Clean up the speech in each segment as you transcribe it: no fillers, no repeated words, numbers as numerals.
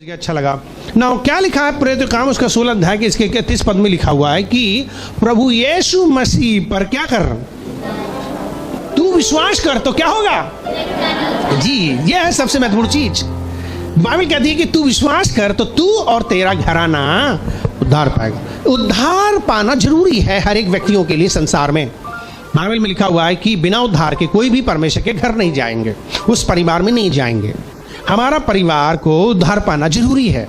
अच्छा लगा ना। क्या लिखा है प्रेरित काम उसका 16 अध्याय के इसके 31 पद में लिखा हुआ है कि प्रभु यीशु मसीह पर क्या कर, तू विश्वास कर तो क्या होगा। जी, यह है सबसे महत्वपूर्ण चीज। बाइबल कहती है कि तू विश्वास कर तो तू और तेरा घराना उद्धार पाएगा। उद्धार पाना जरूरी है हर एक व्यक्तियों के लिए संसार में। बाइबल में लिखा हुआ है कि बिना उद्धार के कोई भी परमेश्वर के घर नहीं जाएंगे, उस परिवार में नहीं जाएंगे। हमारा परिवार को उद्धार पाना जरूरी है।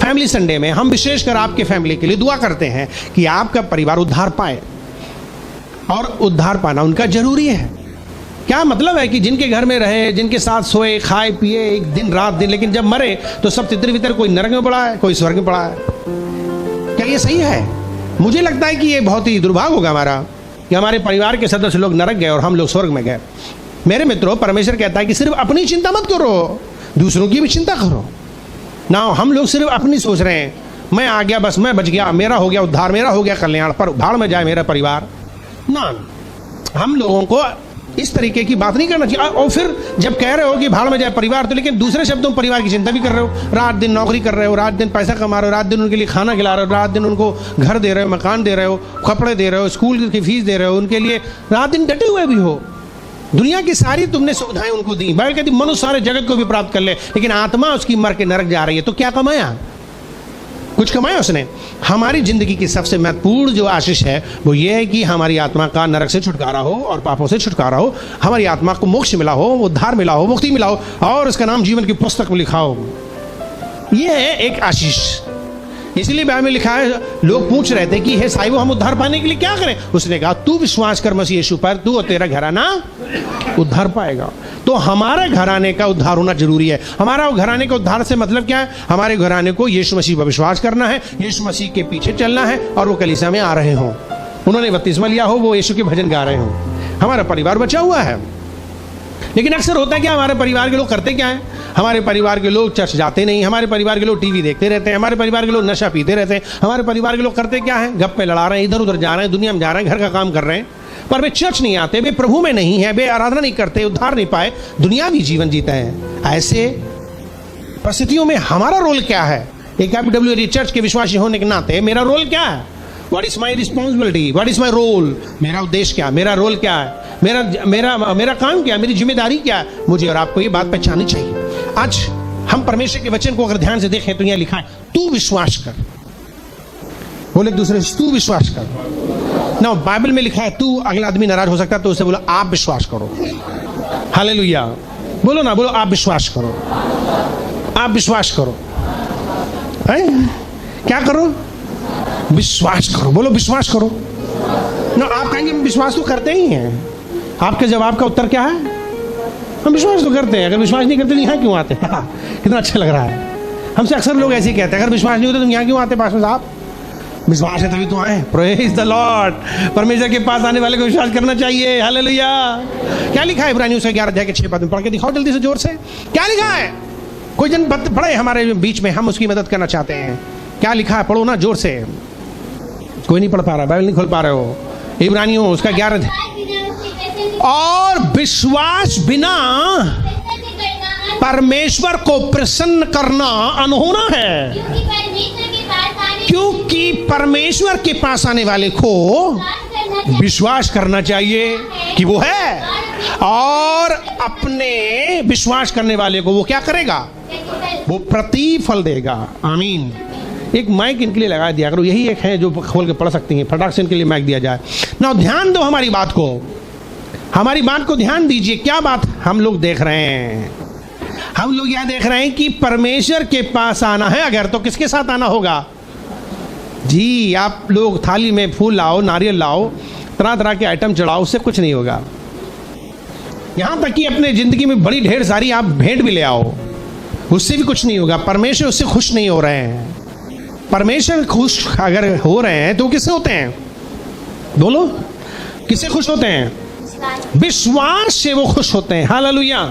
फैमिली संडे में हम विशेषकर आपके फैमिली के लिए दुआ करते हैं कि आपका परिवार उद्धार पाए, और उद्धार पाना उनका जरूरी है। क्या मतलब है कि जिनके घर में रहे, जिनके साथ सोए खाए पिए एक दिन रात दिन, लेकिन जब मरे तो सब तितर बितर, कोई नरक में पड़ा है, कोई स्वर्ग में पड़ा है। क्या ये सही है? मुझे लगता है कि ये बहुत ही दुर्भाग्य होगा हमारा कि हमारे परिवार के सदस्य लोग नरक गए और हम लोग स्वर्ग में गए। मेरे मित्रों, परमेश्वर कहता है कि सिर्फ अपनी चिंता मत करो, दूसरों की भी चिंता करो ना। हम लोग सिर्फ अपनी सोच रहे हैं, मैं आ गया, बस मैं बच गया, मेरा हो गया उद्धार, मेरा हो गया कल्याण, पर भाड़ में जाए मेरा परिवार ना। हम लोगों को इस तरीके की बात नहीं करना चाहिए। और फिर जब कह रहे हो कि भाड़ में जाए परिवार, तो लेकिन दूसरे शब्दों में परिवार की चिंता भी कर रहे हो। रात दिन नौकरी कर रहे हो, रात दिन पैसा कमा रहे हो, रात दिन उनके लिए खाना खिला रहे हो, रात दिन उनको घर दे रहे हो, मकान दे रहे हो, कपड़े दे रहे हो, स्कूल की फीस दे रहे हो, उनके लिए रात दिन डटे हुए भी हो। दुनिया की सारी तुमने सुविधाएं उनको दी। बाइबल कहती मनुष्य सारे जगत को भी प्राप्त कर ले, लेकिन आत्मा उसकी मर के नरक जा रही है, तो क्या कमाया? कुछ कमाया उसने? हमारी जिंदगी की सबसे महत्वपूर्ण जो आशीष है वो ये है कि हमारी आत्मा का नरक से छुटकारा हो और पापों से छुटकारा हो, हमारी आत्मा को मोक्ष मिला हो, उद्धार मिला हो, मुक्ति मिला हो, और उसका नाम जीवन की पुस्तक में लिखा हो। यह है एक आशीष। इसलिए बाइबल में लिखा है, लोग पूछ रहे थे कि हे साहिब हम उद्धार पाने के लिए क्या करें? उसने कहा तू विश्वास कर मसीह यीशु पर, तू और तेरा घराना उद्धार पाएगा। तो हमारे घराने का उद्धार होना जरूरी है। हमारा घराने का उद्धार से मतलब क्या है? हमारे घराने को यीशु मसीह पर विश्वास करना है, यीशु मसीह के पीछे चलना है, और वो कलीसिया में आ रहे हों, उन्होंने बपतिस्मा लिया हो, वो यीशु के भजन गा रहे हों, हमारा परिवार बचा हुआ है। लेकिन अक्सर होता है कि हमारे परिवार के लोग करते क्या है? हमारे परिवार के लोग चर्च जाते नहीं, हमारे परिवार के लोग टीवी देखते रहते हैं, हमारे परिवार के लोग नशा पीते रहते हैं, हमारे परिवार के लोग करते क्या है? गप्पे लड़ा रहे हैं, इधर उधर जा रहे हैं, दुनिया में जा रहे हैं, घर का काम कर रहे हैं, पर वे चर्च नहीं आते, वे प्रभु में नहीं है, वे आराधना नहीं करते, उद्धार नहीं पाए, दुनियावी जीवन जीते हैं। ऐसे परिस्थितियों में हमारा रोल क्या है? एक FWR चर्च के विश्वासी होने के नाते मेरा रोल क्या है? What is my responsibility? What is my role? मेरा उद्देश्य क्या? मेरा रोल क्या है? मेरा काम क्या? मेरी जिम्मेदारी क्या है? मुझे और आपको ये बात पहचाननी चाहिए। आज हम परमेश्वर के वचन को अगर ध्यान से देखें तो यहाँ लिखा है तू विश्वास कर। बोले एक दूसरे से तू विश्वास कर ना। बाइबल में लिखा है तू, अगला आदमी नाराज हो सकता है तो उसे बोलो आप विश्वास करो। हालेलुया बोलो ना, बोलो आप विश्वास करो, आप विश्वास करो। क्या करो? विश्वास करो। बोलो विश्वास करो ना। आप कहेंगे विश्वास तो करते ही हैं। आपके जवाब का उत्तर क्या है? हम विश्वास तो करते हैं। अगर विश्वास नहीं करते तो यहाँ क्यों आते? कितना अच्छा लग रहा है। हमसे अक्सर लोग ऐसे ही कहते हैं, अगर विश्वास नहीं होता तो यहाँ क्यों आते पास्टर साहब? विश्वास है तभी तो आए। Praise the Lord. परमेश्वर के पास आने वाले को विश्वास करना चाहिए। हालेलुया। क्या लिखा है इब्रानियों से 11 अध्याय के 6 पद में? पढ़ के दिखाओ जल्दी से, जोर से। क्या लिखा है? कोई जन पढ़े हमारे बीच में, हम उसकी मदद करना चाहते हैं। क्या लिखा है? पढ़ो ना जोर से। कोई नहीं पढ़ पा रहा, बाइबल नहीं खोल पा रहे हो। इब्रानियों उसका 11। और विश्वास बिना परमेश्वर को प्रसन्न करना अनहोना है, क्योंकि परमेश्वर के पास आने वाले को विश्वास करना चाहिए कि वो है, और अपने विश्वास करने वाले को वो क्या करेगा? वो प्रतिफल देगा। आमीन। एक माइक इनके लिए लगा दिया करो, यही एक है जो खोल के पढ़ सकती हैं, फटाक से इनके लिए माइक दिया जाए ना। ध्यान दो हमारी बात को, हमारी बात को ध्यान दीजिए। क्या बात हम लोग देख रहे हैं? हम लोग यह देख रहे हैं कि परमेश्वर के पास आना है अगर, तो किसके साथ आना होगा? जी, आप लोग थाली में फूल लाओ, नारियल लाओ, तरह तरह के आइटम चढ़ाओ, उससे कुछ नहीं होगा। यहां तक कि अपने जिंदगी में बड़ी ढेर सारी आप भेंट भी ले आओ, उससे भी कुछ नहीं होगा। परमेश्वर उससे खुश नहीं हो रहे हैं। परमेश्वर खुश अगर हो रहे हैं तो किससे होते हैं? बोलो, किससे खुश होते हैं? विश्वास से वो खुश होते हैं। हालेलुया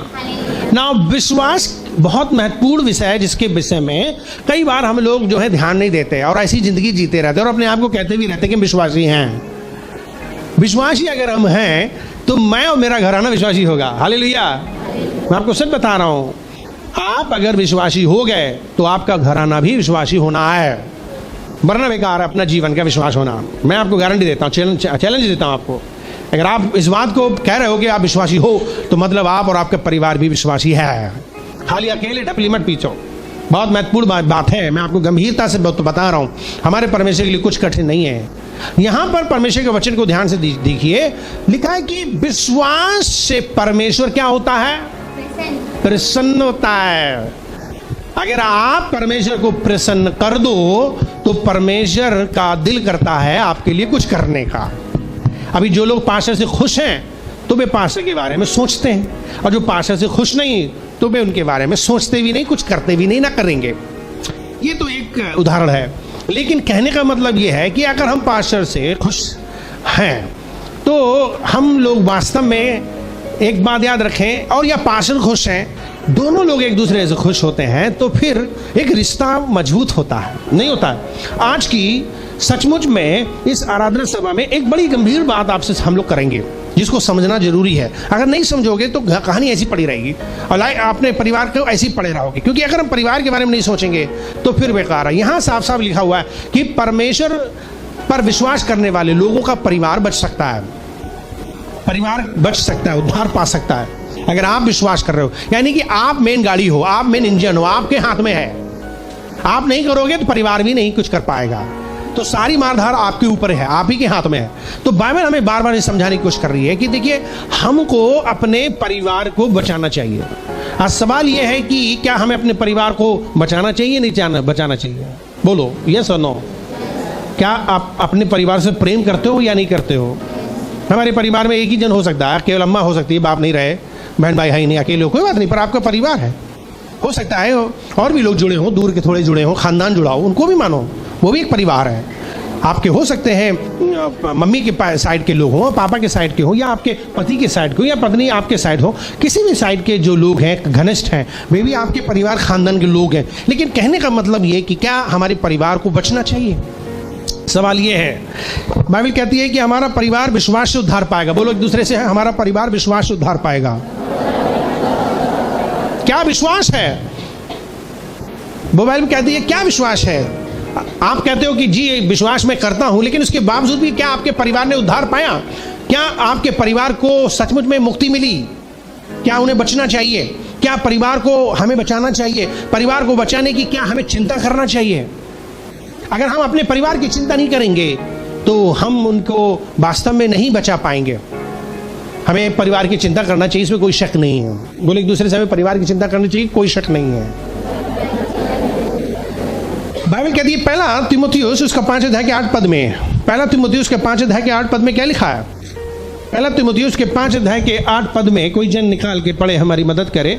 ना। विश्वास बहुत महत्वपूर्ण विषय है, जिसके विषय में कई बार हम लोग जो है ध्यान नहीं देते और ऐसी जिंदगी जीते रहते हैं और अपने आप को कहते भी रहते हैं कि विश्वासी हैं। विश्वासी अगर हम हैं तो मैं और मेरा घराना विश्वासी होगा। हालेलुया। मैं आपको सच बता रहा हूँ, आप अगर विश्वासी हो गए तो आपका घराना भी विश्वासी होना है, वरना बेकार है अपना जीवन का विश्वास होना। मैं आपको गारंटी देता हूँ, चैलेंज देता हूँ आपको। अगर आप इस बात को कह रहे हो कि आप विश्वासी हो तो मतलब आप और आपका परिवार भी विश्वासी है। खाली अकेले टपली मत पीछो। बहुत महत्वपूर्ण बात है, मैं आपको गंभीरता से बता रहा हूँ। हमारे परमेश्वर के लिए कुछ कठिन नहीं है। यहाँ पर परमेश्वर के वचन को ध्यान से देखिए, लिखा है कि विश्वास से परमेश्वर क्या होता है? प्रसन्न होता है। अगर आप परमेश्वर को प्रसन्न कर दो तो परमेश्वर का दिल करता है आपके लिए कुछ करने का। अभी जो लोग पास्टर से खुश हैं तो वे पास्टर के बारे में सोचते हैं, और जो पास्टर से खुश नहीं तो वे उनके बारे में सोचते भी नहीं, कुछ करते भी नहीं, ना करेंगे। ये तो एक उदाहरण है। लेकिन कहने का मतलब ये है कि अगर हम पास्टर से खुश हैं तो हम लोग वास्तव में एक बात याद रखें, और या पास्टर खुश हैं, दोनों लोग एक दूसरे से खुश होते हैं तो फिर एक रिश्ता मजबूत होता है, नहीं होता है। आज की सचमुच में इस आराधना सभा में एक बड़ी गंभीर बात आपसे हम लोग करेंगे जिसको समझना जरूरी है। अगर नहीं समझोगे तो कहानी ऐसी पड़ी रहेगी और आपने परिवार को ऐसी पड़े रहोगे, क्योंकि अगर हम परिवार के बारे में नहीं सोचेंगे तो फिर बेकार है। यहाँ साफ साफ लिखा हुआ है कि परमेश्वर पर विश्वास करने वाले लोगों का परिवार बच सकता है, परिवार बच सकता है, उद्धार पा सकता है अगर आप विश्वास कर रहे हो। यानी कि आप मेन गाड़ी हो, आप मेन इंजन हो, आपके हाथ में है। आप नहीं करोगे तो परिवार भी नहीं कुछ कर पाएगा। तो सारी मारधार आपके ऊपर है, आप ही के हाथ में है। तो बाइबल हमें बार बार समझाने की कोशिश कर रही है कि देखिए, हमको अपने परिवार को बचाना चाहिए। आज सवाल यह है कि क्या हमें अपने परिवार को बचाना चाहिए, नहीं बचाना चाहिए? बोलो यस और नो। क्या आप अपने परिवार से प्रेम करते हो या नहीं करते हो? हमारे परिवार में एक ही जन हो सकता है, केवल अम्मा हो सकती है, बाप नहीं रहे, बहन भाई है नहीं, अकेले हो, कोई बात नहीं, पर आपका परिवार है। हो सकता है और भी लोग जुड़े हों, दूर के थोड़े जुड़े हों, खानदान जुड़ा हो, उनको भी मानो, वो भी एक परिवार है। आपके हो सकते हैं मम्मी के साइड के लोग हों, पापा के साइड के हो, या आपके पति के साइड के हो, या पत्नी आपके साइड हो, किसी भी साइड के जो लोग हैं घनिष्ठ हैं वे भी आपके परिवार खानदान के लोग हैं। लेकिन कहने का मतलब ये कि क्या हमारे परिवार को बचना चाहिए? सवाल ये है। बाइबल कहती है कि हमारा परिवार विश्वास से उद्धार पाएगा। बोलो एक दूसरे से, हमारा परिवार विश्वास से उद्धार पाएगा। क्या विश्वास है? बाइबल कहती है क्या विश्वास है? आप कहते हो कि जी विश्वास मैं करता हूं, लेकिन उसके बावजूद भी क्या आपके परिवार ने उद्धार पाया? क्या आपके परिवार को सचमुच में मुक्ति मिली? क्या उन्हें बचना चाहिए? क्या परिवार को हमें बचाना चाहिए? परिवार को बचाने की क्या हमें चिंता करना चाहिए? अगर हम अपने परिवार की चिंता नहीं करेंगे तो हम उनको वास्तव में नहीं बचा पाएंगे। हमें परिवार की चिंता करना चाहिए, इसमें कोई शक नहीं है। बोले एक दूसरे से, हमें परिवार की चिंता करनी चाहिए, कोई शक नहीं है। बाइबल कहती है पहला तीमुथियुस उसका 5 अध्याय के 8 पद में, पहला तीमुथियुस के 5 अध्याय के 8 पद में क्या लिखा है? पहला तीमुथियुस के 5 अध्याय के 8 पद में कोई जन निकाल के पढ़े, हमारी मदद करे।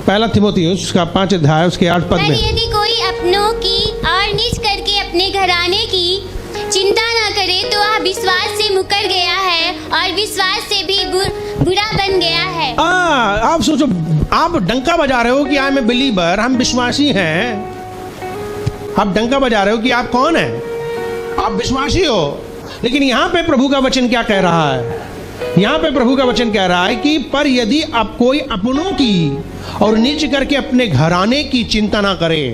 पहला तीमुथियुस का 5 अध्याय उसके 8 पद में, यदि कोई अपनों की और नीच करके अपने घराने की चिंता न करे तो वह विश्वास से मुकर गया है और विश्वास से भी बुरा बन गया है। आप सोचो, आप डंका बजा रहे हो कि आई एम ए बिलीवर, हम विश्वासी हैं। आप डंका बजा रहे हो कि आप कौन हैं? आप विश्वासी हो। लेकिन यहाँ पे प्रभु का वचन क्या कह रहा है? यहाँ पे प्रभु का वचन कह रहा है कि पर यदि अब कोई अपनों की और नीच करके अपने घराने की चिंता ना करे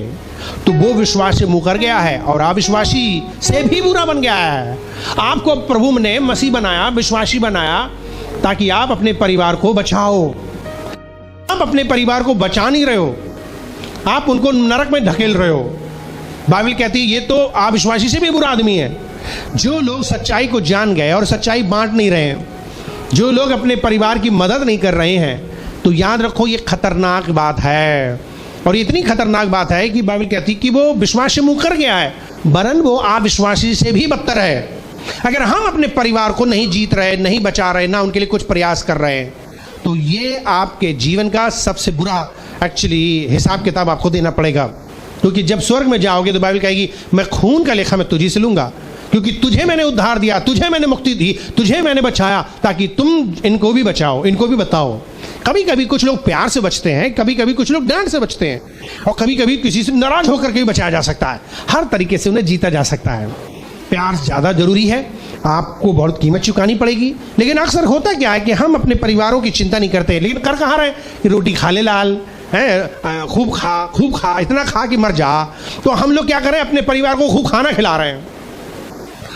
तो वो विश्वास से मुकर गया है और अविश्वासी से भी बुरा बन गया है। आपको प्रभु ने मसीह बनाया, विश्वासी बनाया, ताकि आप अपने परिवार को बचाओ। आप अपने परिवार को बचा नहीं रहे हो, आप उनको नरक में ढकेल रहे हो। बाइबल कहती है ये तो अविश्वासी से भी बुरा आदमी है। जो लोग सच्चाई को जान गए और सच्चाई बांट नहीं रहे हैं, जो लोग अपने परिवार की मदद नहीं कर रहे हैं, तो याद रखो ये खतरनाक बात है। और इतनी खतरनाक बात है कि बाइबल कहती है कि वो विश्वास से मुकर गया है, वरन वो अविश्वासी से भी बदतर है। अगर हम अपने परिवार को नहीं जीत रहे, नहीं बचा रहे, ना उनके लिए कुछ प्रयास कर रहे हैं, तो ये आपके जीवन का सबसे बुरा एक्चुअली हिसाब किताब आपको देना पड़ेगा। क्योंकि जब स्वर्ग में जाओगे तो बाइबल कहेगी मैं खून का लेखा मैं तुझी से लूंगा, क्योंकि तुझे मैंने उद्धार दिया, तुझे मैंने मुक्ति दी, तुझे मैंने बचाया, ताकि तुम इनको भी बचाओ, इनको भी बताओ। कभी कभी कुछ लोग प्यार से बचते हैं, कभी कभी कुछ लोग डांट से बचते हैं, और कभी कभी किसी से नाराज होकर के भी बचाया जा सकता है। हर तरीके से उन्हें जीता जा सकता है। प्यार ज़्यादा जरूरी है, आपको बहुत कीमत चुकानी पड़ेगी। लेकिन अक्सर होता क्या है कि हम अपने परिवारों की चिंता नहीं करते, लेकिन कर कहाँ रहे कि रोटी खा ले लाल, है खूब खा इतना खा कि मर जा। तो हम लोग क्या करें, अपने परिवार को खूब खाना खिला रहे हैं।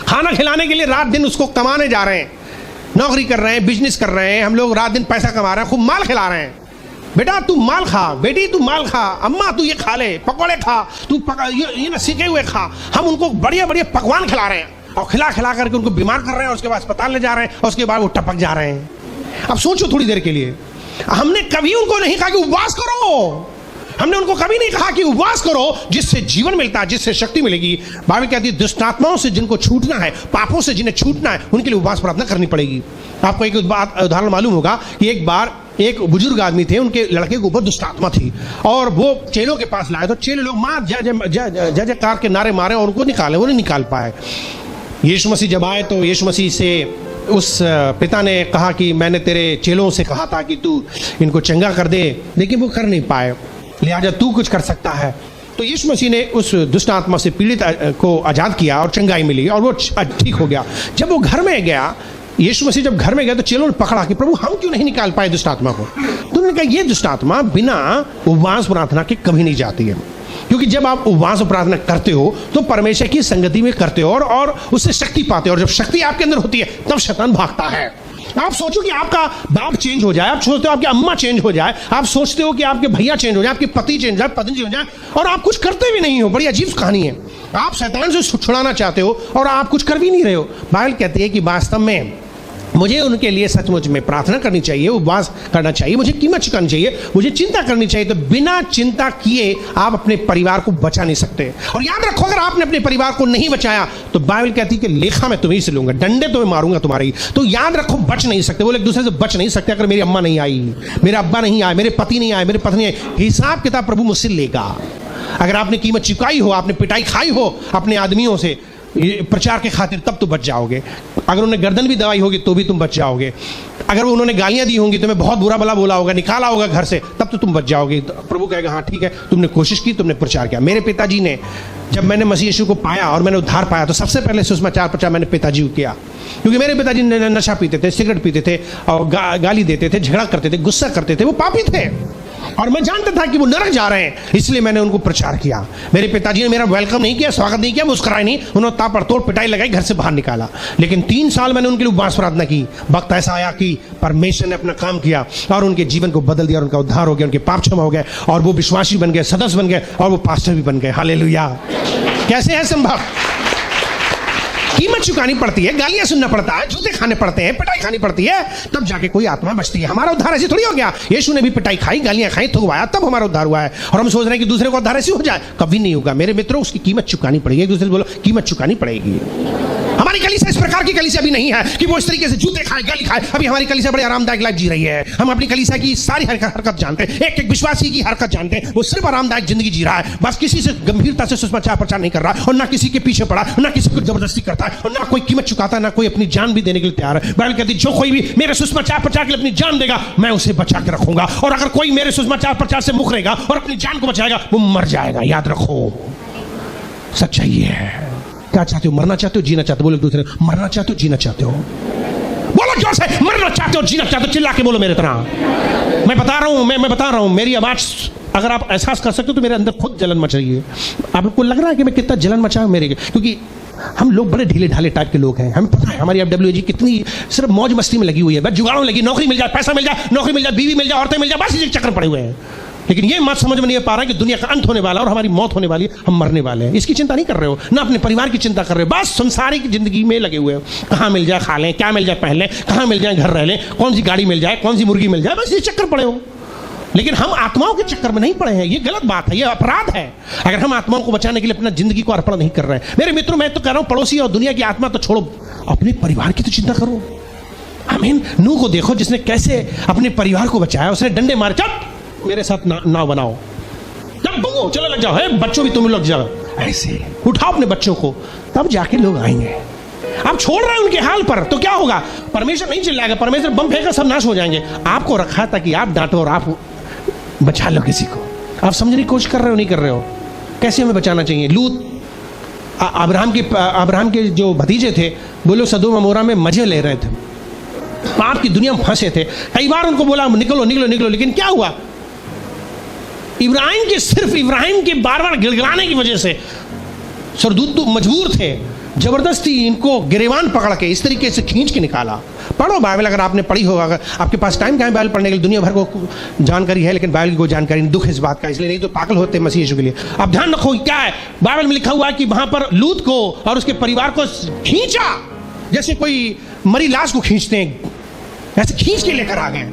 खाना खिलाने के लिए रात दिन उसको कमाने जा रहे हैं, नौकरी कर रहे हैं, बिजनेस कर रहे हैं, हम लोग रात दिन पैसा कमा रहे हैं, खूब माल खिला रहे हैं। बेटा तू माल खा, बेटी तू माल खा, अम्मा तू ये खा ले, पकौड़े खा, तू ये ना सीखे हुए खा। हम उनको बढ़िया बढ़िया पकवान खिला रहे हैं और खिला करके उनको बीमार कर रहे हैं, उसके बाद अस्पताल ले जा रहे हैं और उसके बाद वो टपक जा रहे हैं। अब सोचो थोड़ी देर के लिए, हमने कभी उनको नहीं कहा कि उपवास करो, हमने उनको कभी नहीं कहा कि उपवास करो जिससे जीवन मिलता है, जिससे शक्ति मिलेगी। बाइबल कहती है दुष्ट आत्माओं से जिनको छूटना है, पापों से जिन्हें छूटना है, उनके लिए उपवास प्रार्थना करनी पड़ेगी। आपको एक उदाहरण मालूम होगा कि एक बार एक बुजुर्ग आदमी थे, उनके लड़के के ऊपर दुष्ट आत्मा थी और वो चेलों के पास लाए तो चेले लोग मां जय जयकार के नारे मारे और उनको निकाले, वो नहीं निकाल पाए। यीशु मसीह जब आए तो यीशु मसीह से उस पिता ने कहा कि मैंने तेरे चेलों से कहा था कि तू इनको चंगा कर दे, लेकिन वो कर नहीं पाए, लिहाजा तू कुछ कर सकता है। तो यीशु मसीह ने उस दुष्ट आत्मा से पीड़ित को आजाद किया और चंगाई मिली और वो ठीक हो गया। जब वो घर में गया, यीशु मसीह जब घर में गया तो चेलों ने पकड़ा कि प्रभु हम क्यों नहीं निकाल पाए दुष्ट आत्मा को। तो उन्होंने कहा ये दुष्ट आत्मा बिना उपवास प्रार्थना के कभी नहीं जाती है, क्योंकि जब आप उपवास प्रार्थना करते हो तो परमेश्वर की संगति में करते हो और उससे शक्ति पाते हो, और जब शक्ति आपके अंदर होती है तब शैतान भागता है। आप सोचो कि आपका बाप चेंज हो जाए, आप सोचते हो आपकी अम्मा चेंज हो जाए, आप सोचते हो कि आपके भैया चेंज हो जाए, आपके पति चेंज हो जाए, पत्नी चेंज हो जाए, और आप कुछ करते भी नहीं हो। बड़ी अजीब कहानी है। आप शैतान से छुड़ाना चाहते हो और आप कुछ कर भी नहीं रहे हो। बाइबल कहती है कि वास्तव में मुझे उनके लिए सचमुच में प्रार्थना करनी चाहिए, उपवास करना चाहिए, मुझे कीमत चुकानी चाहिए, मुझे चिंता करनी चाहिए। तो बिना चिंता किए आप अपने परिवार को बचा नहीं सकते। और याद रखो, अगर आपने अपने परिवार को नहीं बचाया तो बाइबल कहती है कि लेखा मैं तुम्हें से लूंगा, डंडे तो मैं मारूंगा तुम्हारी। तो याद रखो, बच नहीं सकते, वो एक दूसरे से बच नहीं सकते। अगर मेरी अम्मा नहीं आई, मेरा अब्बा नहीं आए, मेरे पति नहीं आए, मेरे पत्नी आई, हिसाब किताब प्रभु मुझसे लेगा। अगर आपने कीमत चुकाई हो, आपने पिटाई खाई हो अपने आदमियों से प्रचार के खातिर, तब तो बच जाओगे। अगर उन्हें गर्दन भी दबाई होगी तो भी तुम बच जाओगे। अगर उन्होंने गालियां दी होंगी, तुम्हें बहुत बुरा भला बोला होगा, निकाला होगा घर से, तब तो तुम बच जाओगे। तो प्रभु कहेगा हाँ ठीक है, तुमने कोशिश की, तुमने प्रचार किया। मेरे पिताजी ने, जब मैंने मसीह यीशु को पाया और मैंने उद्धार पाया, तो सबसे पहले सुसमाचार प्रचार मैंने पिताजी को किया, क्योंकि मेरे पिताजी नशा पीते थे, सिगरेट पीते थे और गाली देते थे, झगड़ा करते थे, गुस्सा करते थे, वो पापी थे और मैं जानता था कि वो नरक जा रहे हैं, इसलिए मैंने उनको प्रचार किया। मेरे पिताजी ने मेरा वेलकम नहीं किया, स्वागत नहीं किया, मुस्कुराए नहीं, उन्होंने ताबड़तोड़ पिटाई लगाई, घर से बाहर निकाला। लेकिन 3 साल मैंने उनके लिए उपवास प्रार्थना की। वक्त ऐसा आया कि परमेश्वर ने अपना काम किया और उनके जीवन को बदल दिया, उनका उद्धार हो गया, उनके पाप क्षमा हो गए और वो विश्वासी बन गए, सदस्य बन गए और वो पास्टर भी बन गए। हालेलुया। कैसे है संभव? कीमत चुकानी पड़ती है, गालियां सुनना पड़ता है, जूते खाने पड़ते हैं, पिटाई खानी पड़ती है, तब जाके कोई आत्मा बचती है। हमारा उद्धार ऐसे थोड़ी हो गया। यीशु ने भी पिटाई खाई, गालियां खाई, थुकवाया, तब हमारा उद्धार हुआ है। और हम सोच रहे हैं कि दूसरे को उद्धार ऐसे हो जाए, कभी नहीं होगा मेरे मित्रों। उसकी कीमत चुकानी पड़ेगी। एक दूसरे से बोलो, कीमत चुकानी पड़ेगी। हमारी कलीसिया इस प्रकार की कलीसिया भी नहीं है कि वो इस तरीके से जूते खाए, गाली खाए। अभी हमारी कलीसिया बड़ी आरामदायक लाइफ जी रही है। हम अपनी कलीसिया की सारी हरकत जानते हैं, एक एक विश्वासी की हरकत जानते हैं। वो सिर्फ आरामदायक जिंदगी जी रहा है, बस किसी से गंभीरता से सुसमाचार प्रचार नहीं कर रहा और ना किसी के पीछे पड़ा, ना किसी को जबरदस्ती करता है और ना कोई कीमत चुकाता, ना कोई अपनी जान भी देने के लिए तैयार है। बाइबल कहती है जो कोई भी मेरे सुसमाचार प्रचार के लिए अपनी जान देगा, मैं उसे बचा के रखूंगा, और अगर कोई मेरे सुसमाचार प्रचार से मुकरेगा और अपनी जान को बचाएगा, वो मर जाएगा। याद रखो, सच्चाई है। क्या चाहते हो? मरना चाहते हो, जीना चाहते हो? बोलो एक दूसरे, मरना चाहते हो, जीना चाहते हो? बोलो जोर से, मरना चाहते हो, जीना चाहते हो? चिल्ला के बोलो मेरे तरह। मैं बता रहा हूं, मैं बता रहा हूं, मेरी आवाज अगर आप एहसास कर सकते हो तो मेरे अंदर खुद जलन मच रही है। आपको लग रहा है कि मैं कितना जलन मचा हूं मेरे, क्योंकि हम लोग बड़े ढीले ढाले टाइप के लोग हैं। हमें पता है हमारी FWG कितनी सिर्फ मौज मस्ती में लगी हुई है, बस जुगाड़ों में लगी। नौकरी मिल जाए, पैसा मिल जाए, नौकरी मिल जाए, बीवी मिल जाए, औरतें मिल जाए, बस इसी चक्कर पड़े हुए हैं। लेकिन ये मत समझ में नहीं पा रहा है कि दुनिया का अंत होने वाला है और हमारी मौत होने वाली है, हम मरने वाले हैं। इसकी चिंता नहीं कर रहे हो, ना अपने परिवार की चिंता कर रहे हो, बस संसारिक जिंदगी में लगे हुए हो। कहाँ मिल जाए खा लें, क्या मिल जाए पहन लें, कहाँ मिल जाए घर रह लें, कौन सी गाड़ी मिल जाए, कौन सी मुर्गी मिल जाए, बस ये चक्कर पड़े हो। लेकिन हम आत्माओं के चक्कर में नहीं पड़े हैं। ये गलत बात है, ये अपराध है अगर हम आत्माओं को बचाने के लिए अपना जिंदगी को अर्पण नहीं कर रहे हैं। मेरे मित्रों, मैं तो कह रहा हूं, पड़ोसी और दुनिया की आत्मा तो छोड़ो, अपने परिवार की तो चिंता करो। आमीन। नूह को देखो, जिसने कैसे अपने परिवार को बचाया। उसने डंडे मारे, चल मेरे साथ नाव बनाओ, जब बंगो चलो लग जाओ, है बच्चों भी तुम लग जाओ, ऐसे उठाओ अपने बच्चों को, तब जाके लोग आएंगे। आप छोड़ रहे हैं उनके हाल पर, तो क्या होगा? परमेश्वर नहीं चिल्लाएगा, परमेश्वर बम फेंका, सब नाश हो जाएंगे। आपको रखा था कि आप डांटो और आप बचा लो किसी को। आप समझने की कोशिश कर रहे हो, नहीं कर रहे हो? कैसे हमें बचाना चाहिए? लूत, अब्राहम के जो भतीजे थे, वो लोग सदोम अमोरा में मजे ले रहे थे, पाप की दुनिया में फंसे थे। कई बार उनको बोला निकलो निकलो निकलो, लेकिन क्या हुआ? सिर्फ इब्राहिम के बार बार गिड़गिड़ाने की वजह से सरदूत तो मजबूर थे, जबरदस्ती इनको गिरेबान पकड़ के इस तरीके से खींच के निकाला। पढ़ो बाइबल, अगर आपने पढ़ी हो, अगर आपके पास टाइम कहाँ है बाइबल पढ़ने के लिए, दुनिया भर को जानकारी है लेकिन बाइबल की कोई जानकारी नहीं। दुख है इस बात का, इसलिए नहीं तो पागल होते मसीह यीशु के लिए। आप ध्यान रखो क्या है बाइबल में लिखा हुआ है कि वहां पर लूत को और उसके परिवार को खींचा, जैसे कोई मरी लाश को खींचते हैं, ऐसे खींच के लेकर आ गए।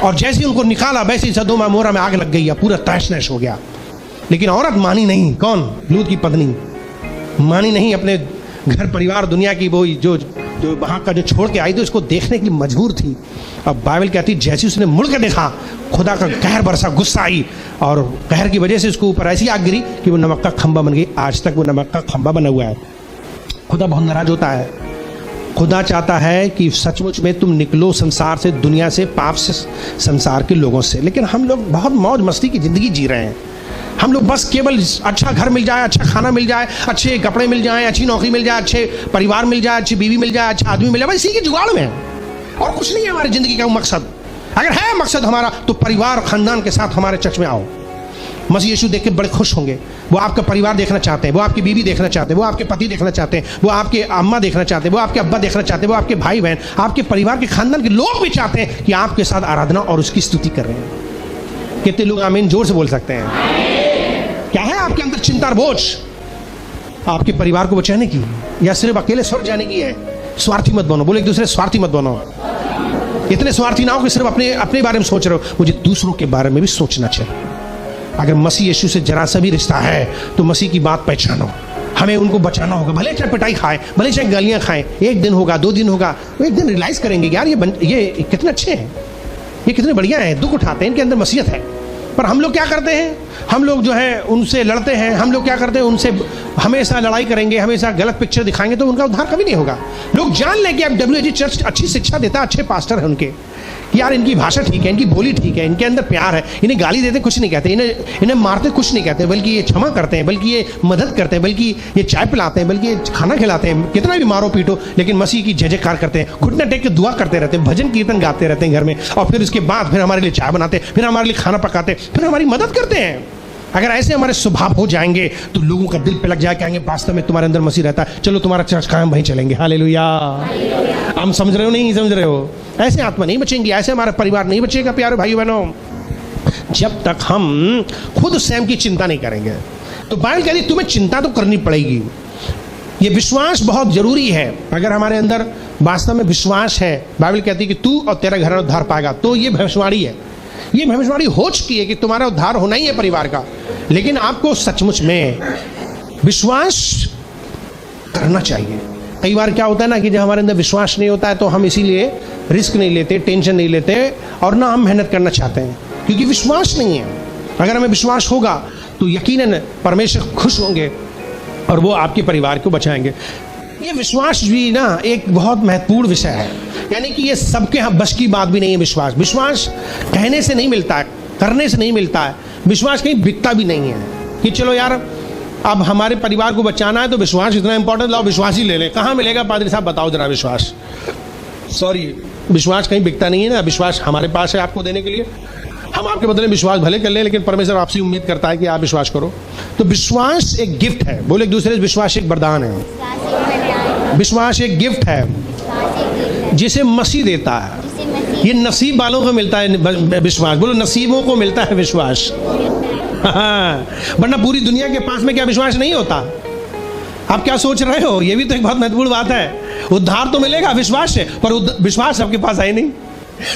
और जैसे ही उनको निकाला वैसे ही सदोम अमोरा में आग लग गई, पूरा तहस नहस हो गया। लेकिन औरत मानी नहीं। कौन? लूत की पत्नी मानी नहीं, अपने घर परिवार दुनिया की वो जो वहां का जो छोड़ के आई थी उसको देखने के लिए मजबूर थी। अब बाइबल कहती जैसे उसने मुड़ के देखा, खुदा का कहर बरसा, गुस्सा आई, और कहर की वजह से उसके ऊपर ऐसी आग गिरी कि वो नमक का खंबा बन गई। आज तक वो नमक का खंबा बना हुआ है। खुदा बहुत नाराज होता है। खुदा चाहता है कि सचमुच में तुम निकलो संसार से, दुनिया से, पाप से, संसार के लोगों से। लेकिन हम लोग बहुत मौज मस्ती की जिंदगी जी रहे हैं। हम लोग बस केवल अच्छा घर मिल जाए, अच्छा खाना मिल जाए, अच्छे कपड़े मिल जाए, अच्छी नौकरी मिल जाए, अच्छे परिवार मिल जाए, अच्छी बीवी मिल जाए, अच्छा आदमी मिल जाए, इसी के जुगाड़ में और कुछ नहीं है हमारी जिंदगी का मकसद। अगर है मकसद हमारा तो परिवार खानदान के साथ हमारे चर्च में आओ। मसीह यीशु देख के बड़े खुश होंगे। वो आपका परिवार देखना चाहते हैं, वो आपकी बीवी देखना चाहते हैं, वो आपके पति देखना चाहते हैं, वो आपके अम्मा देखना चाहते हैं, वो आपके अब्बा देखना चाहते हैं, वो आपके भाई बहन, आपके परिवार के खानदान के लोग भी चाहते हैं कि आपके साथ आराधना और उसकी स्तुति कर रहे हैं। कितने लोग आमीन जोर से बोल सकते हैं? क्या है आपके अंदर चिंता और बोझ? आपके परिवार को बचाने की या सिर्फ अकेले स्वर्ग जाने की है? स्वार्थी मत बनो। बोले एक दूसरे स्वार्थी मत बनो। इतने स्वार्थी ना हो कि सिर्फ अपने बारे में सोच रहे हो, मुझे दूसरों के बारे में भी सोचना चाहिए। अगर मसीह यीशु से जरा सा भी रिश्ता है तो मसीह की बात पहचानो। हमें उनको बचाना होगा, भले चाहे पिटाई खाए, भले चाहे गालियां खाएं। एक दिन होगा, 2 दिन होगा, एक दिन रियलाइज करेंगे यार ये कितने अच्छे हैं, ये कितने बढ़िया हैं, दुख उठाते हैं, इनके अंदर मसीहत है। पर हम लोग क्या करते हैं? हम लोग जो है उनसे लड़ते हैं। हम लोग क्या करते हैं? उनसे हमेशा लड़ाई करेंगे, हमेशा गलत पिक्चर दिखाएंगे, तो उनका उद्धार कभी नहीं होगा। लोग जान लें कि अब WAG चर्च अच्छी शिक्षा देता है, अच्छे पास्टर है उनके, यार इनकी भाषा ठीक है, इनकी बोली ठीक है, इनके अंदर प्यार है, इन्हें गाली देते कुछ नहीं कहते, इन्हें मारते कुछ नहीं कहते, बल्कि ये क्षमा करते हैं, बल्कि ये मदद करते हैं, बल्कि ये चाय पिलाते हैं, बल्कि ये खाना खिलाते हैं। कितना भी मारो पीटो लेकिन मसीह की जय जयकार करते हैं, घुटने टेक के दुआ करते रहते हैं, भजन कीर्तन गाते रहते हैं घर में, और फिर उसके बाद फिर हमारे लिए चाय बनाते हैं, फिर हमारे लिए खाना पकाते हैं, फिर हमारी मदद करते हैं। अगर ऐसे हमारे स्वभाव हो जाएंगे तो लोगों का दिल पे लग जाए, कहेंगे वास्तव में तुम्हारे अंदर मसीह रहता है, चलो तुम्हारा चर्च कायम वहीं चलेंगे। हालेलुया। हम समझ रहे हो नहीं समझ रहे हो? ऐसे आत्मा नहीं बचेंगी, ऐसे हमारा परिवार नहीं बचेगा प्यारे भाई बहनों, जब तक हम खुद स्वयं की चिंता नहीं करेंगे। तो बाइबल कहती तुम्हें चिंता तो करनी पड़ेगी। ये विश्वास बहुत जरूरी है। अगर हमारे अंदर वास्तव में विश्वास है, बाइबल कहती है कि तू और तेरा घर उद्धार पाएगा, तो ये भविष्यवाणी है। ये भविष्यवाणी हो चुकी है कि तुम्हारा उद्धार होना ही है परिवार का। लेकिन आपको सचमुच में विश्वास करना चाहिए। कई बार क्या होता है ना कि जब हमारे अंदर विश्वास नहीं होता है तो हम इसीलिए रिस्क नहीं लेते, टेंशन नहीं लेते, और ना हम मेहनत करना चाहते हैं क्योंकि विश्वास नहीं है। अगर हमें विश्वास होगा तो यकीनन परमेश्वर खुश होंगे और वो आपके परिवार को बचाएंगे। ये विश्वास भी ना एक बहुत महत्वपूर्ण विषय है, यानी कि ये सबके यहाँ बस की बात भी नहीं है। विश्वास कहने से नहीं मिलता है, करने से नहीं मिलता है। विश्वास कहीं बिकता भी नहीं है कि चलो यार अब हमारे परिवार को बचाना है तो विश्वास इतना इंपॉर्टेंट, लाओ विश्वास ही ले लें। कहाँ मिलेगा पादरी साहब, बताओ जरा विश्वास। सॉरी, विश्वास कहीं बिकता नहीं है ना। विश्वास हमारे पास है आपको देने के लिए। हम आपके बदले विश्वास भले कर ले, लेकिन परमेश्वर आपसे उम्मीद करता है कि आप विश्वास करो। तो विश्वास एक गिफ्ट है। बोले एक दूसरे से, विश्वास एक वरदान है। विश्वास एक गिफ्ट है जिसे मसीह देता है। ये नसीब वालों को मिलता है विश्वास। बोलो नसीबों को मिलता है विश्वास। वरना पूरी दुनिया के पास में क्या विश्वास नहीं होता? आप क्या सोच रहे हो? ये भी तो एक बहुत महत्वपूर्ण बात है। उद्धार तो मिलेगा विश्वास से, पर विश्वास सबके पास है नहीं।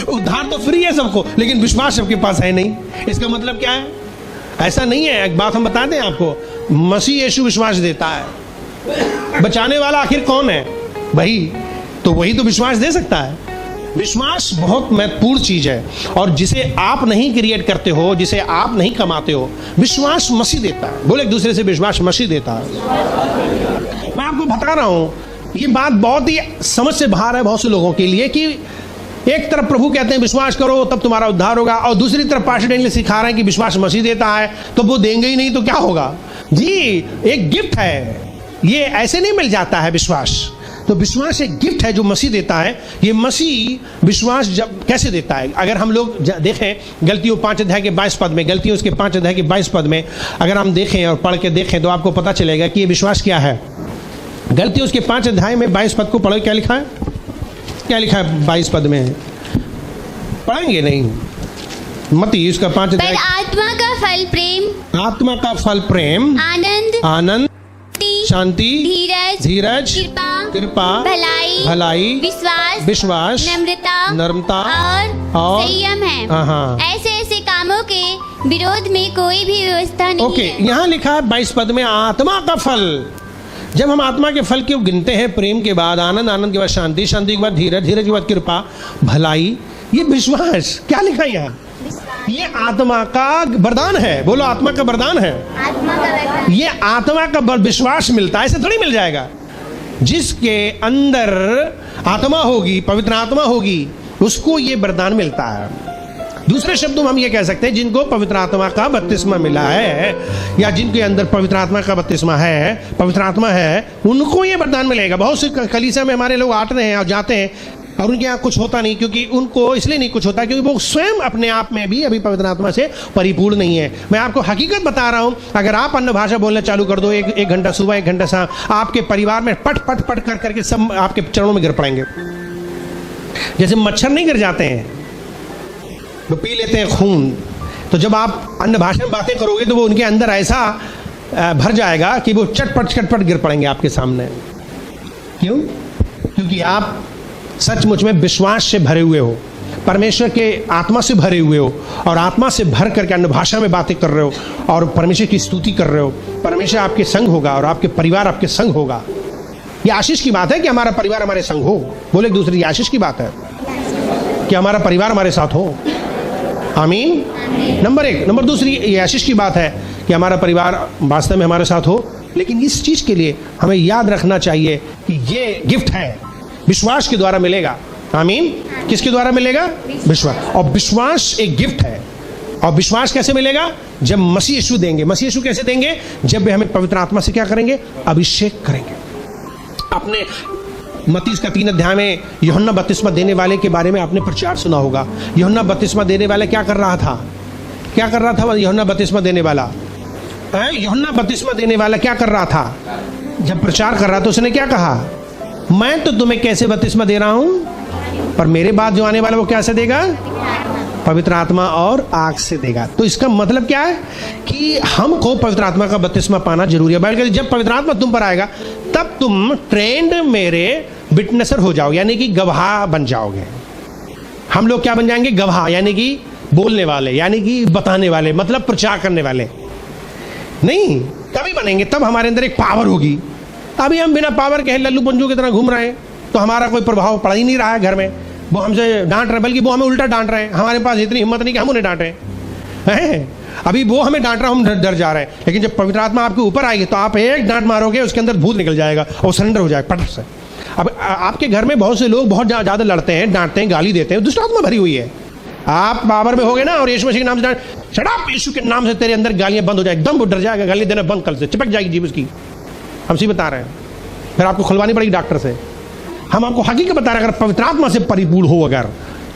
उद्धार तो फ्री है सबको, लेकिन विश्वास सबके पास है नहीं। इसका मतलब क्या है? ऐसा नहीं है। एक बात हम बता दें आपको, मसीह यीशु विश्वास देता है। बचाने वाला आखिर कौन है? वही तो विश्वास दे सकता है। विश्वास बहुत महत्वपूर्ण चीज है, और जिसे आप नहीं क्रिएट करते हो, जिसे आप नहीं कमाते हो, विश्वास मसीह देता है। बोले एक दूसरे से, विश्वास मसीह देता है। मैं आपको बता रहा हूं, ये बात बहुत ही समझ से बाहर है बहुत से लोगों के लिए कि एक तरफ प्रभु कहते हैं विश्वास करो तब तुम्हारा उद्धार होगा, और दूसरी तरफ पास्टर डेनियल सिखा रहे हैं कि विश्वास मसीह देता है, तो वो देंगे ही नहीं तो क्या होगा? जी, एक गिफ्ट है, ये ऐसे नहीं मिल जाता है विश्वास। तो विश्वास एक गिफ्ट है जो मसीह देता है। ये मसीह विश्वास जब कैसे देता है, अगर हम लोग देखें गलतियों 5 अध्याय के 22 पद में, गलतियों उसके 5 अध्याय के 22 पद में अगर हम देखें और पढ़ के देखें तो आपको पता चलेगा कि ये विश्वास क्या है। गलतियों उसके 5 अध्याय में 22 पद को पढ़ो, क्या लिखा है, क्या लिखा है 22 पद में, पढ़ेंगे नहीं, मती उसका 5 अध्याय। आत्मा का फल प्रेम, आत्मा का फल प्रेम, आनंद, आनंद, शांति, धीरज, धीरज, कृपा, भलाई, विश्वास, नम्रता और संयम है। हाँ, ऐसे ऐसे कामों के विरोध में कोई भी व्यवस्था नहीं ओके, है। यहाँ लिखा है 22 पद में आत्मा का फल। जब हम आत्मा के फल क्यों गिनते हैं, प्रेम के बाद आनंद, आनंद के बाद शांति, शांति के बाद धीरज, धीरज के बाद कृपा, भलाई, ये विश्वास, क्या लिखा है यहाँ, ये आत्मा का वरदान है। बोलो आत्मा का वरदान है, आत्मा का वरदान। ये आत्मा का विश्वास मिलता है, ऐसे थोड़ी मिल जाएगा। जिसके अंदर आत्मा होगी, पवित्र आत्मा होगी, उसको ये वरदान मिलता है। दूसरे शब्दों में हम ये कह सकते हैं जिनको पवित्र आत्मा का बपतिस्मा मिला है या जिनके अंदर पवित्र आत्मा का बपतिस्मा है, पवित्र आत्मा है, उनको ये वरदान मिलेगा। बहुत से कलीसिया में हमारे लोग आते हैं और जाते हैं और उनके यहाँ कुछ होता नहीं, क्योंकि उनको इसलिए नहीं कुछ होता क्योंकि वो स्वयं अपने आप में भी अभी पवित्र आत्मा से परिपूर्ण नहीं है। मैं आपको हकीकत बता रहा हूँ, अगर आप अन्य भाषा बोलना चालू कर दो, एक घंटा सुबह, 1 घंटा शाम, आपके परिवार में पट पट पट कर करके सब आपके चरणों में गिर पड़ेंगे। जैसे मच्छर नहीं गिर जाते हैं, वो पी लेते हैं खून, तो जब आप अन्य भाषा में बातें करोगे तो वो उनके अंदर ऐसा भर जाएगा कि वो चटपट गिर पड़ेंगे आपके सामने। क्यों? क्योंकि आप सचमुच में विश्वास से भरे हुए हो, परमेश्वर के आत्मा से भरे हुए हो, और आत्मा से भर करके अन्य भाषा में बातें कर रहे हो और परमेश्वर की स्तुति कर रहे हो। परमेश्वर आपके संग होगा और आपके परिवार आपके संग होगा। ये आशीष की बात है कि हमारा परिवार हमारे संग हो। बोले एक दूसरे, आशीष की बात है कि हमारा परिवार हमारे साथ हो। आमीन। नंबर 1। नंबर 2, ये आशीष की बात है कि हमारा परिवार वास्तव में हमारे साथ हो। लेकिन इस चीज के लिए हमें याद रखना चाहिए कि ये गिफ्ट है, विश्वास के द्वारा मिलेगा। आमीन। किसके द्वारा मिलेगा? विश्वास। और विश्वास एक गिफ्ट है। और विश्वास कैसे मिलेगा? जब मसीह यीशु देंगे। मसीह यीशु कैसे देंगे? जब वे हमें पवित्र आत्मा से क्या करेंगे? अभिषेक करेंगे। अपने मत्ती का 3 अध्याय में यूहन्ना बपतिस्मा देने वाले के बारे में आपने प्रचार सुना होगा। यूहन्ना बपतिस्मा देने वाला क्या कर रहा था? क्या कर रहा था यूहन्ना बपतिस्मा देने वाला? यूहन्ना बपतिस्मा देने वाला क्या कर रहा था? जब प्रचार कर रहा था उसने क्या कहा? मैं तो तुम्हें कैसे बपतिस्मा दे रहा हूं, पर मेरे बाद जो आने वाला वो कैसे देगा? पवित्र आत्मा और आग से देगा। तो इसका मतलब क्या है कि हमको पवित्र आत्मा का बपतिस्मा पाना जरूरी है। बल्कि जब पवित्र आत्मा तुम पर आएगा तब तुम ट्रेंड मेरे विटनेसर हो जाओगे, यानी कि गवाह बन जाओगे। हम लोग क्या बन जाएंगे? गवाह, यानी कि बोलने वाले, यानी कि बताने वाले, मतलब प्रचार करने वाले नहीं। तभी बनेंगे, तब हमारे अंदर एक पावर होगी। अभी हम बिना पावर के लल्लू पंजू की तरह घूम रहे हैं, तो हमारा कोई प्रभाव पड़ ही नहीं रहा है। घर में वो हमसे डांट रहे, बल्कि वो हमें उल्टा डांट रहे हैं। हमारे पास इतनी हिम्मत नहीं कि हम उन्हें डांटे हैं। अभी वो हमें डांट रहा, हम डर जा रहे हैं। लेकिन जब पवित्र आत्मा आपके ऊपर आएगी तो आप एक डांट मारोगे, उसके अंदर भूत निकल जाएगा और सरेंडर हो जाएगा पट से। अब आपके घर में बहुत से लोग बहुत ज़्यादा लड़ते हैं, डांटते हैं, गाली देते हैं, दुष्ट आत्मा भरी हुई है। आप पावर में होगे ना और यीशु मसीह के नाम से शराब, यीशु के नाम से तेरे अंदर गालियां बंद हो जाए, एकदम वो डर जाएगा, गाली देना बंद, कल से चिपक जाएगी जीभ उसकी। हम सी बता रहे हैं, फिर आपको खुलवानी पड़ेगी डॉक्टर से। हम आपको हकीकत बता रहे हैं, अगर पवित्र आत्मा से परिपूर्ण हो अगर,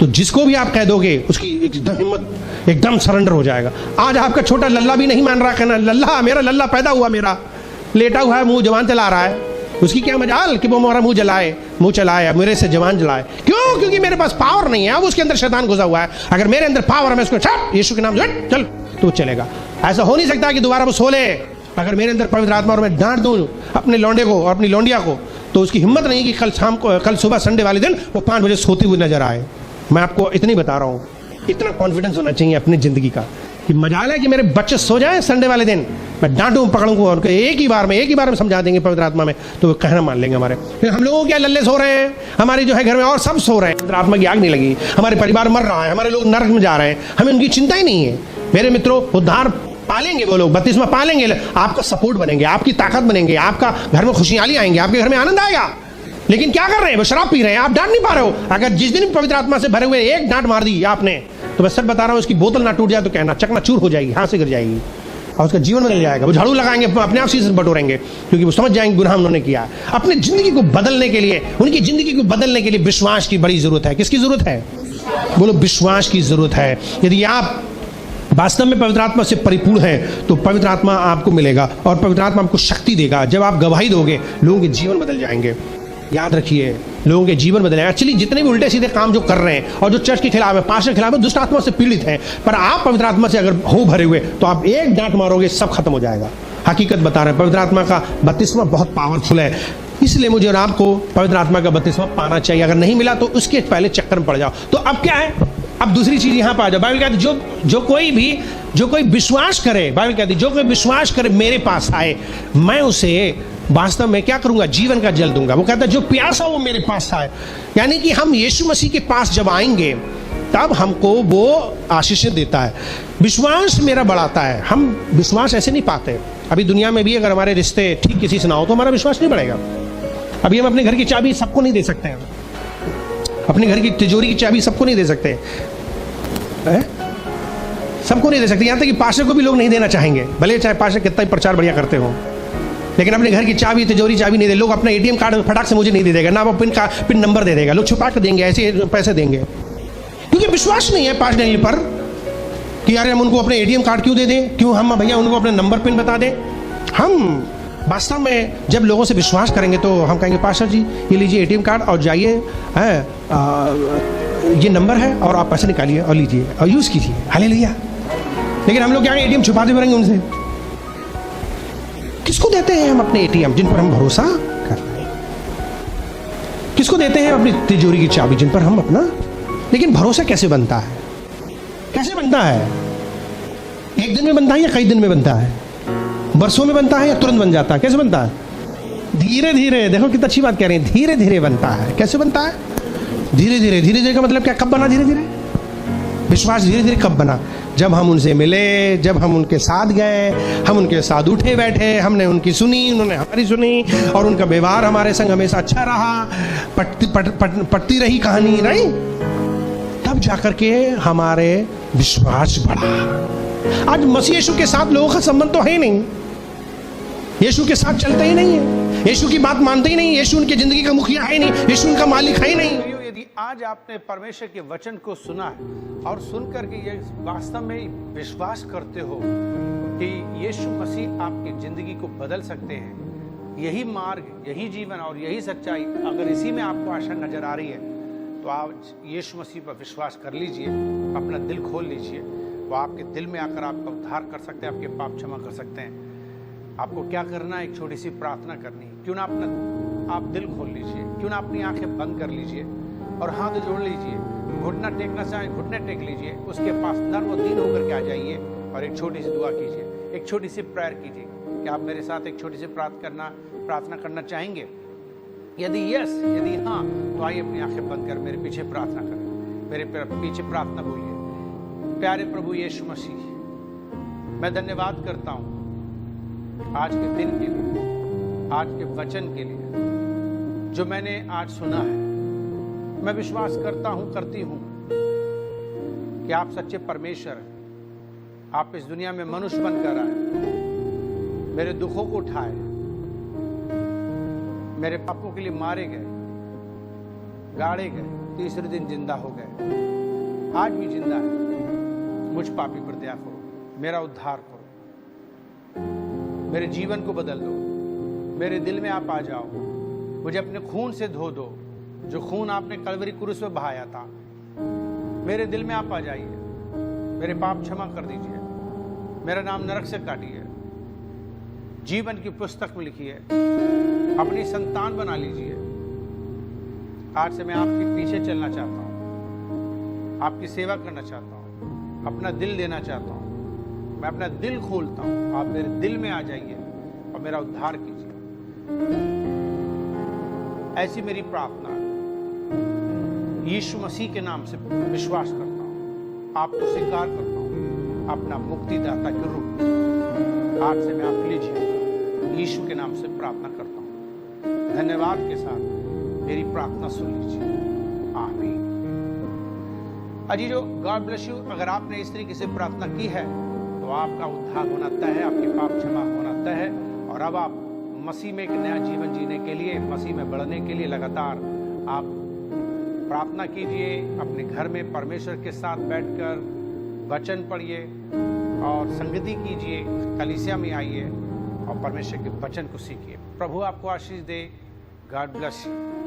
तो जिसको भी आप कह दोगे उसकी एकदम हिम्मत एकदम सरेंडर हो जाएगा। आज आपका छोटा लल्ला भी नहीं मान रहा, कहना लल्ला, मेरा लल्ला पैदा हुआ, मेरा लेटा हुआ है, मुंह जवान चला रहा है, उसकी क्या मजाल कि वो हमारा मुंह चलाए, मेरे से जवान जलाए। क्यों? क्योंकि मेरे पास पावर नहीं है। अब उसके अंदर शैतान घुसा हुआ है। अगर मेरे अंदर पावर है, मैं उसको छट यीशु के नाम से चल तो चलेगा। ऐसा हो नहीं सकता कि दोबारा वो सो ले। अगर मेरे अंदर पवित्र आत्मा और मैं डांट दूं अपने लौंडे को और अपनी लौंडिया को, तो उसकी हिम्मत नहीं कि कल सुबह संडे वाले दिन वो 5 बजे सोते हुए नजर आए। मैं आपको इतनी बता रहा हूँ, इतना कॉन्फिडेंस होना चाहिए अपनी जिंदगी का कि मजाल है कि मेरे बच्चे सो जाए संडे वाले दिन, मैं डांटूं पकड़ूंगा और एक ही बार में समझा देंगे पवित्र आत्मा में, तो वो कहना मान लेंगे हमारे। फिर हम लोगों क्या लल्ले सो रहे हैं, हमारी जो है घर में और सब सो रहे हैं, पवित्र आत्मा की आग नहीं लगी, हमारे परिवार मर रहा है, हमारे लोग नरक में जा रहे हैं, हमें उनकी चिंता ही नहीं है। मेरे मित्रों, उद्धार पालेंगे वो लोग, बपतिस्मा पालेंगे, आपका सपोर्ट बनेंगे, आपकी ताकत बनेंगे, आपका घर में खुशहाली आएंगे, आपके घर में आनंद आएगा। लेकिन क्या कर रहे हैं? वो शराब पी रहे हैं, आप डांट नहीं पा रहे हो। अगर जिस दिन पवित्र आत्मा से भरे हुए एक डांट मार दी आपने, तो मैं सच बता रहा हूं, उसकी बोतल ना टूट जाए तो कहना चकनाचूर हो जाएगी, हाथ से गिर जाएगी। और उसका जीवन बदल जाएगा। वो झाड़ू लगाएंगे, अपने आप सीजन बटोरेंगे, क्योंकि वो समझ जाएंगे गुनाह उन्होंने किया है। अपनी जिंदगी को बदलने के लिए, उनकी जिंदगी को बदलने के लिए विश्वास की बड़ी जरूरत है। किसकी जरूरत है? बोलो, विश्वास की जरूरत है। यदि आप वास्तव में पवित्र आत्मा से परिपूर्ण है तो पवित्र आत्मा आपको मिलेगा और पवित्र आत्मा आपको शक्ति देगा। जब आप गवाही दोगे, लोगों के जीवन बदल जाएंगे। याद रखिए, लोगों के जीवन बदल जाएंगे। एक्चुअली जितने भी उल्टे सीधे काम जो कर रहे हैं और जो चर्च के खिलाफ है, पास्टर के खिलाफ है, दुष्ट आत्मा से पीड़ित हैं, पर आप पवित्र आत्मा से अगर हो भरे हुए तो आप एक डांट मारोगे, सब खत्म हो जाएगा। हकीकत बता रहे हैं, पवित्र आत्मा का बपतिस्मा बहुत पावरफुल है। इसलिए मुझे और आपको पवित्र आत्मा का बपतिस्मा पाना चाहिए। अगर नहीं मिला तो उसके पहले चक्कर में पड़ जाओ। तो अब क्या है? अब दूसरी चीज यहां पर आ जाओ। बाइबल कहती है जो कोई विश्वास करे, बाइबल कहती है जो कोई विश्वास करे मेरे पास आए, मैं उसे वास्तव में क्या करूंगा? जीवन का जल दूंगा। वो कहता है जो प्यासा वो मेरे पास आए। यानी कि हम यीशु मसीह के पास जब आएंगे तब हमको वो आशीषें देता है। विश्वास मेरा बढ़ाता है। हम विश्वास ऐसे नहीं पाते। अभी दुनिया में भी अगर हमारे रिश्ते ठीक किसी से ना हो तो हमारा विश्वास नहीं बढ़ेगा। अभी हम अपने घर की चाबी सबको नहीं दे सकते हैं, अपने घर की तिजोरी की चाबी सबको नहीं दे सकते, सबको नहीं दे सकते। यहां तक कि पास्टर को भी लोग नहीं देना चाहेंगे, भले चाहे पास्टर कितना ही प्रचार बढ़िया करते हो, लेकिन अपने घर की चाबी, तिजोरी चाबी नहीं दे। लोग अपना एटीएम कार्ड फटाक से मुझे नहीं दे देगा, ना वो पिन नंबर दे देगा, लोग छुपा कर देंगे, ऐसे पैसे देंगे, क्योंकि विश्वास नहीं है पास देने पर कि यार हम उनको अपने एटीएम कार्ड क्यों दे दें, क्यों हम भैया उनको अपने नंबर पिन बता दें। हम वास्तव में जब लोगों से विश्वास करेंगे तो हम कहेंगे पास्टर जी ये लीजिए एटीएम कार्ड और जाइए, ये नंबर है और आप पैसे निकालिए और लीजिए और यूज कीजिए, हालेलुया। लेकिन हम लोग क्या एटीएम छुपाते फिरेंगे उनसे। किसको देते हैं हम अपने एटीएम? जिन पर हम भरोसा कर रहे हैं। किसको देते हैं अपनी तिजोरी की चाबी? जिन पर हम अपना। लेकिन भरोसा कैसे बनता है? कैसे बनता है? एक दिन में बनता है या कई दिन में बनता है? वर्षों में बनता है या तुरंत बन जाता है? कैसे बनता है? धीरे धीरे। देखो कितना अच्छी बात कह रहे हैं, धीरे धीरे बनता है। कैसे बनता है? धीरे धीरे। धीरे धीरे का मतलब क्या? कब बना धीरे धीरे? विश्वास धीरे धीरे कब बना? जब हम उनसे मिले, जब हम उनके साथ गए, हम उनके साथ उठे बैठे, हमने उनकी सुनी, उन्होंने हमारी सुनी और उनका व्यवहार हमारे संग हमेशा अच्छा रहा, पटती रही कहानी, नहीं? तब जाकर के हमारे विश्वास बढ़ा। आज मसीह यीशु के साथ लोगों का संबंध तो है ही नहीं, यीशु के साथ चलते ही नहीं है, यीशु की बात मानते ही नहीं, यीशु उनकी जिंदगी का मुखिया है ही नहीं, यीशु उनका मालिक है ही नहीं। यदि आज आपने परमेश्वर के वचन को सुना है और सुनकर के ये वास्तव में विश्वास करते हो कि यीशु मसीह आपकी जिंदगी को बदल सकते हैं, यही मार्ग, यही जीवन और यही सच्चाई, अगर इसी में आपको आशा नजर आ रही है तो आज यीशु मसीह पर विश्वास कर लीजिए, अपना दिल खोल लीजिए। वो आपके दिल में आकर आपका उद्धार कर सकते हैं, आपके पाप क्षमा कर सकते हैं। आपको क्या करना है? एक छोटी सी प्रार्थना करनी है। क्यों ना आप दिल खोल लीजिए, क्यों ना अपनी आंखें बंद कर लीजिए और हाथ जोड़ लीजिए। घुटना टेकना चाहें घुटने टेक लीजिए, उसके पास नर्म और दीन होकर के आ जाइए और एक छोटी सी दुआ कीजिए, एक छोटी सी प्रेयर कीजिए। क्या आप मेरे साथ एक छोटी सी प्रार्थना करना चाहेंगे? यदि यस, यदि हाँ, तो आइए अपनी आंखें बंद कर मेरे पीछे प्रार्थना करें। मेरे पीछे प्रार्थना बोलिए। प्यारे प्रभु यीशु मसीह, मैं धन्यवाद करता हूँ आज के दिन के लिए, आज के वचन के लिए जो मैंने आज सुना है। मैं विश्वास करता हूँ, करती हूँ कि आप सच्चे परमेश्वर हैं। आप इस दुनिया में मनुष्य बनकर आए, मेरे दुखों को उठाए, मेरे पापों के लिए मारे गए, गाड़े गए, तीसरे दिन जिंदा हो गए, आज भी जिंदा है। मुझ पापी पर दया करो, मेरा उद्धार करो, मेरे जीवन को बदल दो, मेरे दिल में आप आ जाओ, मुझे अपने खून से धो दो, जो खून आपने कलवरी क्रूस में बहाया था। मेरे दिल में आप आ जाइए, मेरे पाप क्षमा कर दीजिए, मेरा नाम नरक से काटिए, जीवन की पुस्तक में लिखिए, अपनी संतान बना लीजिए। आज से मैं आपके पीछे चलना चाहता हूँ, आपकी सेवा करना चाहता हूँ, अपना दिल देना चाहता हूँ। मैं अपना दिल खोलता हूँ, आप मेरे दिल में आ जाइए और मेरा उद्धार कीजिए। ऐसी मेरी प्रार्थना यीशु मसीह के नाम से विश्वास करता हूँ, आपको स्वीकार करता हूँ अपना मुक्तिदाता के रूप में। आज से मैं आप लीजिए, यीशु के नाम से प्रार्थना करता हूँ। धन्यवाद के साथ मेरी प्रार्थना सुन लीजिए, आमीन। अजी जो गॉड ब्लेस यू। अगर आपने इस तरीके से प्रार्थना की है तो तो आपका उद्धार होना तय है, आपके पाप क्षमा होना तय है, और अब आप मसीह में एक नया जीवन जीने के लिए, मसीह में बढ़ने के लिए लगातार आप प्रार्थना कीजिए। अपने घर में परमेश्वर के साथ बैठकर वचन पढ़िए और संगति कीजिए, कलीसिया में आइए और परमेश्वर के वचन को सीखिए। प्रभु आपको आशीष दे। God bless you.